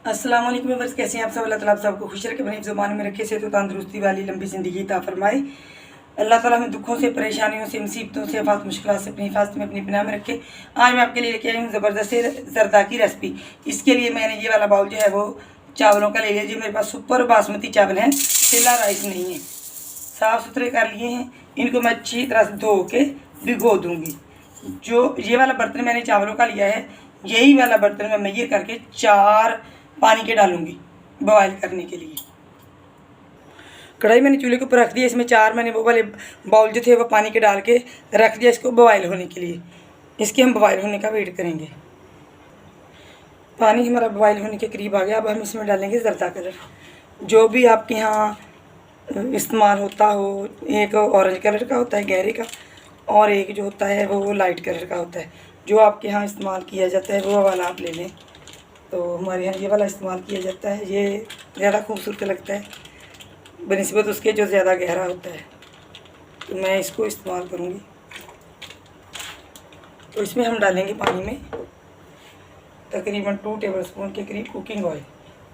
अस्सलाम वालेकुम व्यूअर्स, कैसे हैं आप सब। अल्लाह ताला आप सबको खुश रखे, अपनी ज़ुबान में रखे, सेहत तंदुरुस्ती वाली लंबी ज़िंदगी अता फरमाए। अल्लाह ताला हमें दुखों से, परेशानियों से, मुसीबतों से, आफत मुश्किलात से अपनी हिफाजत में, अपनी पनाह में रखे। आज मैं आपके लिए लेके आई हूँ ज़बरदस्त ज़रदा की रेसिपी। इसके लिए मैंने ये वाला बाउल जो है वो चावलों का ले लिया जी। मेरे पास सुपर बासमती चावल हैं, सेला राइस नहीं है। साफ़ सुथरे कर लिए हैं, इनको मैं अच्छी तरह से धो के भिगो दूँगी। जो ये वाला बर्तन मैंने चावलों का लिया है, यही वाला बर्तन मैं मैयर करके 4 पानी के डालूंगी बॉयल करने के लिए। कढ़ाई मैंने चूल्हे के ऊपर रख दिया, इसमें 4 मैंने वो वाले बाउल जो थे वो पानी के डाल के रख दिया इसको बॉयल होने के लिए। इसके हम बॉयल होने का वेट करेंगे। पानी हमारा बॉयल होने के करीब आ गया। अब हम इसमें डालेंगे ज़रदा कलर, जो भी आपके यहाँ इस्तेमाल होता हो। एक ऑरेंज कलर का होता है गहरे का, और एक जो होता है वो लाइट कलर का होता है। जो आपके यहाँ इस्तेमाल किया जाता है वो वाला आप ले लें। तो हमारे यहाँ ये वाला इस्तेमाल किया जाता है, ये ज़्यादा खूबसूरत लगता है बनिस्बत उसके जो ज़्यादा गहरा होता है। तो मैं इसको इस्तेमाल करूँगी। तो इसमें हम डालेंगे पानी में तकरीबन 2 टेबलस्पून के करीब कुकिंग ऑयल।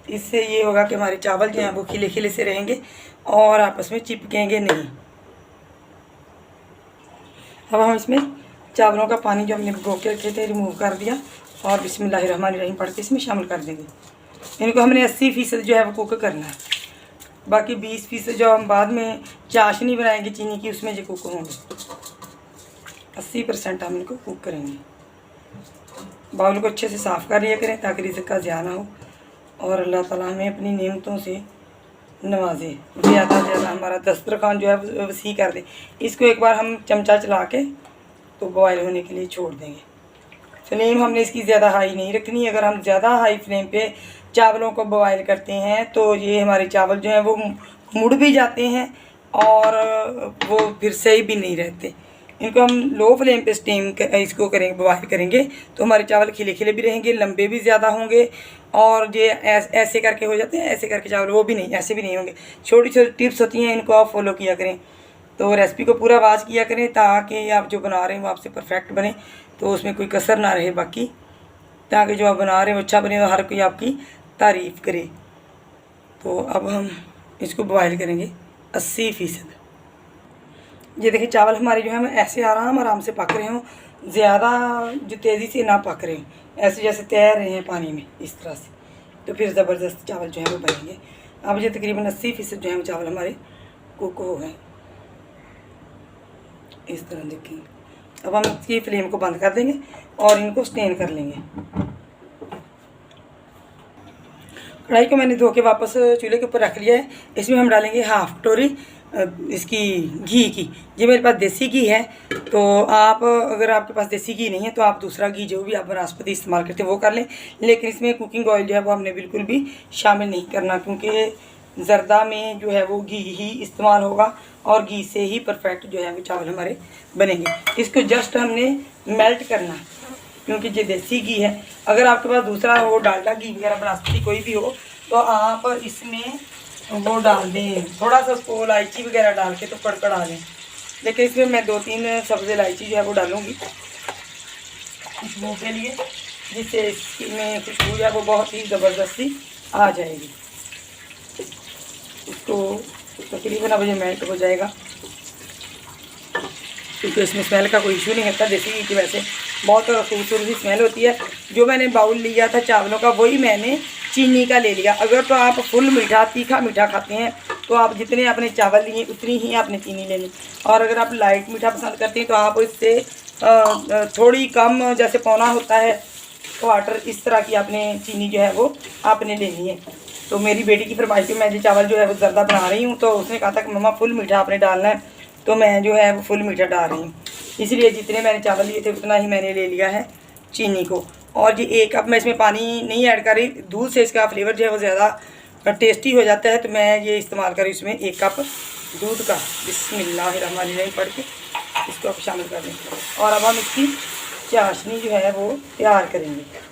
इससे ये होगा कि हमारे चावल जो हैं वो खिले खिले से रहेंगे और आपस में चिपकेंगे नहीं। अब हम इसमें चावलों का पानी जो हमने भिगो के रखे थे रिमूव कर दिया और बिस्मिल्लाहिर्रहमानिर्रहीम पढ़ के इसमें शामिल कर देंगे। इनको हमने 80% जो है वो कुक करना है। बाकी 20% जो हम बाद में चाशनी बनाएंगे चीनी की, उसमें जो कुक होंगे। 80% हम इनको कुक करेंगे। बाउल को अच्छे से साफ़ कर लिया करें ताकि रिज़्क़ का ज़िया ना हो और अल्लाह ताला हमें अपनी नेमतों से नवाजे, ज़्यादा से ज़्यादा हमारा दस्तरखान जो है वसी कर दे। इसको एक बार हम चमचा चला के तो बॉयल होने के लिए छोड़ देंगे। फ्लेम हमने इसकी ज़्यादा हाई नहीं रखनी। अगर हम ज़्यादा हाई फ्लेम पे चावलों को बॉयल करते हैं तो ये हमारे चावल जो हैं वो मुड़ भी जाते हैं और वो फिर सही भी नहीं रहते। इनको हम लो फ्लेम पे इसको करेंगे, बॉयल करेंगे तो हमारे चावल खिले खिले भी रहेंगे, लंबे भी ज़्यादा होंगे। और ये ऐसे करके हो जाते हैं, ऐसे करके चावल वो भी नहीं, ऐसे भी नहीं होंगे। छोटी छोटी टिप्स होती हैं, इनको आप फॉलो किया करें। तो रेसिपी को पूरा वाच किया करें ताकि आप जो बना रहे हैं वो आपसे परफेक्ट बने, तो उसमें कोई कसर ना रहे बाकी, ताकि जो आप बना रहे हैं वो अच्छा बने और हर कोई आपकी तारीफ़ करे। तो अब हम इसको बॉयल करेंगे 80%। ये देखिए चावल हमारे जो है ऐसे आराम से पक रहे हों, ज़्यादा जो तेज़ी से ना पक रहे हों, ऐसे जैसे तैर रहे हैं पानी में इस तरह से, तो फिर ज़बरदस्त चावल जो है वो बनेंगे। अब ये तकरीबन 80% जो है वो चावल हमारे कुक हो गए इस तरह देखिए। अब हम इसकी फ्लेम को बंद कर देंगे और इनको स्टेन कर लेंगे। कढ़ाई को मैंने धो के वापस चूल्हे के ऊपर रख लिया है। इसमें हम डालेंगे हाफ़ कटोरी इसकी घी की। ये मेरे पास देसी घी है, तो आप अगर आपके पास देसी घी नहीं है तो आप दूसरा घी जो भी आप वनस्पति इस्तेमाल करते हैं वो कर लें। लेकिन इसमें कुकिंग ऑयल जो है वो हमने बिल्कुल भी शामिल नहीं करना, क्योंकि ज़रदा में जो है वो घी ही इस्तेमाल होगा और घी से ही परफेक्ट जो है वो चावल हमारे बनेंगे। इसको जस्ट हमने मेल्ट करना है क्योंकि ये देसी घी है। अगर आपके पास दूसरा हो, डालडा घी वगैरह वनस्पति कोई भी हो, तो आप इसमें वो डाल दें, थोड़ा सा उसको इलायची वगैरह डाल के तो कड़कड़ा दें। लेकिन इसमें मैं 2-3 सब्ज़ इलायची जो है वो डालूँगी खुशबू के लिए, जिससे इसमें खुशबू जो है वो बहुत ही ज़बरदस्ती आ जाएगी। इसको तकरीबन अब ये मेल्ट हो जाएगा, क्योंकि इसमें स्मेल का कोई इशू नहीं होता। देसी घी की वैसे बहुत खूबसूरत स्मेल होती है। जो मैंने बाउल लिया था चावलों का वही मैंने चीनी का ले लिया। अगर तो आप फुल मीठा, तीखा मीठा खाते हैं तो आप जितने आपने चावल लिए उतनी ही आपने चीनी लेनी। और अगर आप लाइट मीठा पसंद करते हैं तो आप इससे थोड़ी कम, जैसे पौना होता है क्वार्टर, इस तरह की आपने चीनी जो है वो आपने लेनी है। तो मेरी बेटी की फरमाइश पे मैं जो चावल जो है वो ज़रदा बना रही हूँ, तो उसने कहा था कि मम्मा फुल मीठा आपने डालना है, तो मैं जो है वो फुल मीठा डाल रही हूँ। इसलिए जितने मैंने चावल लिए थे उतना ही मैंने ले लिया है चीनी को। और ये 1 कप मैं इसमें पानी नहीं ऐड कर रही, दूध से इसका फ्लेवर जो है वो ज़्यादा टेस्टी हो जाता है। तो मैं ये इस्तेमाल कर रही हूँ इसमें 1 कप दूध का। बिस्मिल्लाहिर्रहमानिर्रहीम पढ़ के इसको आप शामिल कर देंगे। और अब हम इसकी चाशनी जो है वो तैयार करेंगे।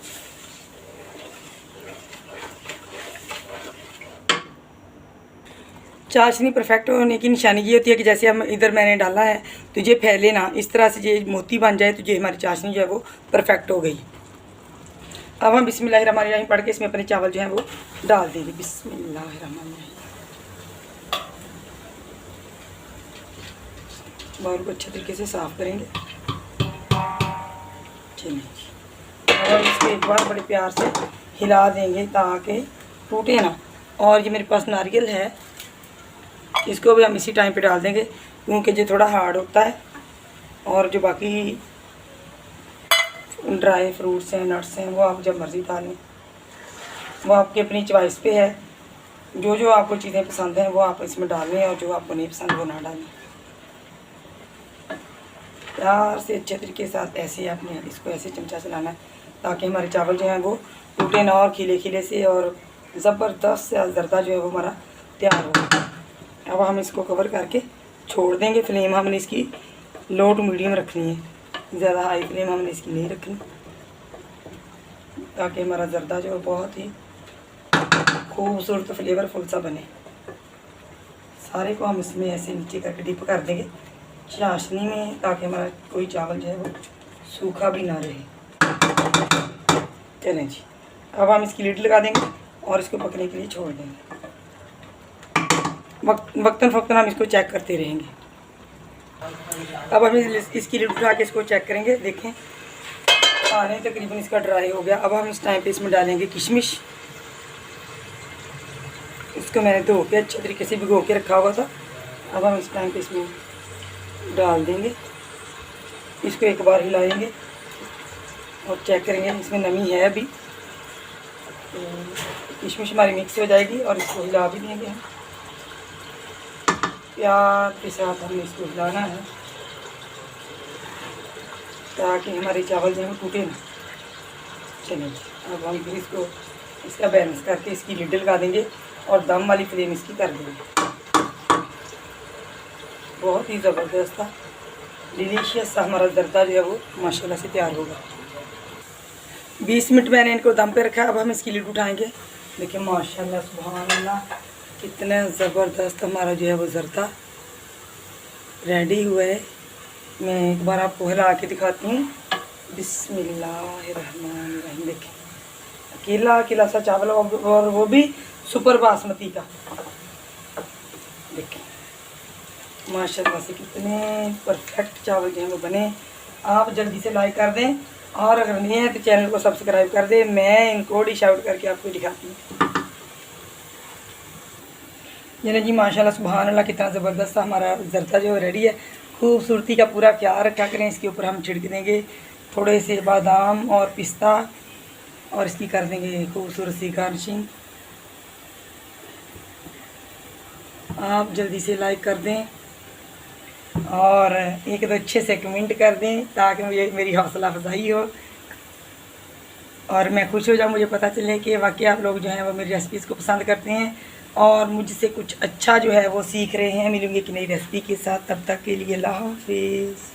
चाशनी परफेक्ट होने की निशानी ये होती है कि जैसे हम इधर मैंने डाला है तो ये फैले ना, इस तरह से ये मोती बन जाए तो ये हमारी चाशनी जो है वो परफेक्ट हो गई। अब हम बिस्मिल्लाहिर्रहमानिर्रहीम पढ़ के इसमें अपने चावल जो हैं वो डाल देंगे। बिस्मिल्लाहिर्रहमानिर्रहीम। बाउल को अच्छे तरीके से साफ़ करेंगे। चलिए अब हम इसको एक बार बड़े प्यार से हिला देंगे ताकि टूटे ना। और ये मेरे पास नारियल है, इसको भी हम इसी टाइम पे डाल देंगे क्योंकि ये थोड़ा हार्ड होता है। और जो बाकी ड्राई फ्रूट्स हैं, नट्स हैं, वो आप जब मर्ज़ी डालें, वो आपकी अपनी चॉइस पे है। जो जो आपको चीज़ें पसंद हैं वो आप इसमें डालें और जो आपको नहीं पसंद वो ना डालें। प्यार से अच्छे तरीके के साथ ऐसे आपने इसको ऐसे चमचा चलाना है ताकि हमारे चावल जो हैं वो टूटे ना और खिले खिले से और ज़बरदस्त से जर्दा जो है वो हमारा तैयार हो। अब हम इसको कवर करके छोड़ देंगे। फ्लेम हमने इसकी लो टू मीडियम रखनी है, ज़्यादा हाई फ्लेम हमने इसकी नहीं रखनी ताकि हमारा जर्दा जो है बहुत ही खूबसूरत फ्लेवरफुल सा बने। सारे को हम इसमें ऐसे नीचे करके डिप कर देंगे चाशनी में ताकि हमारा कोई चावल जो है वो सूखा भी ना रहे। चलें जी, अब हम इसकी लिड लगा देंगे और इसको पकने के लिए छोड़ देंगे। वक्तन फ़क्तन हम इसको चेक करते रहेंगे। अब हम इसकी लिड उठा के इसको चेक करेंगे। देखें पानी तकरीबन इसका ड्राई हो गया। अब हम इस टाइम पे इसमें डालेंगे किशमिश। इसको मैंने धो के अच्छे तरीके से भिगो के रखा हुआ था। अब हम इस टाइम पे इसमें डाल देंगे। इसको एक बार हिलाएंगे और चेक करेंगे इसमें नमी है अभी, तो किशमिश हमारी मिक्स हो जाएगी। और इसको हिला भी देंगे हम प्यार के साथ। हमें इसको हिलाना है ताकि हमारे चावल जो है टूटे ना। चलिए अब हम फिर इसको इसका बैलेंस करके इसकी लिड लगा देंगे और दम वाली फ्लेम इसकी कर देंगे। बहुत ही ज़बरदस्त था, डिलीशियस सा हमारा जर्दा जो है वो माशाल्लाह से तैयार होगा। 20 मिनट मैंने इनको दम पे रखा। अब हम इसकी लिड उठाएंगे। देखिए माशाल्लाह सुभान अल्लाह कितना ज़बरदस्त हमारा जो है वो जर्दा रेडी हुआ है। मैं एक बार आपको हिला के दिखाती हूँ। बिस्मिल्लाहिर्रहमानिर्रहीम। देखिए अकेला अकेला सा चावल और वो भी सुपर बासमती का। देखिए माशाल्लाह से कितने परफेक्ट चावल जो हैं वो बने। आप जल्दी से लाइक कर दें और अगर नहीं है तो चैनल को सब्सक्राइब कर दें। मैं इनको डिश आउट करके आपको दिखाती हूँ। यानी जी माशाल्लाह सुभान अल्लाह कितना ज़बरदस्त हमारा जर्दा जो रेडी है। खूबसूरती का पूरा ख्याल रखा करें। इसके ऊपर हम छिड़क देंगे थोड़े से बादाम और पिस्ता और इसकी कर देंगे खूबसूरत सी गार्निशिंग। आप जल्दी से लाइक कर दें और एक तो अच्छे से कमेंट कर दें ताकि मुझे मेरी हौसला अफजाई हो और मैं खुश हो जाऊँ। मुझे पता चले कि वाकई आप लोग जो हैं वो मेरी रेसिपीज़ को पसंद करते हैं और मुझसे कुछ अच्छा जो है वो सीख रहे हैं। मिलूंगी कि नई रेसिपी के साथ, तब तक के लिए अल्लाह हाफ़िज़।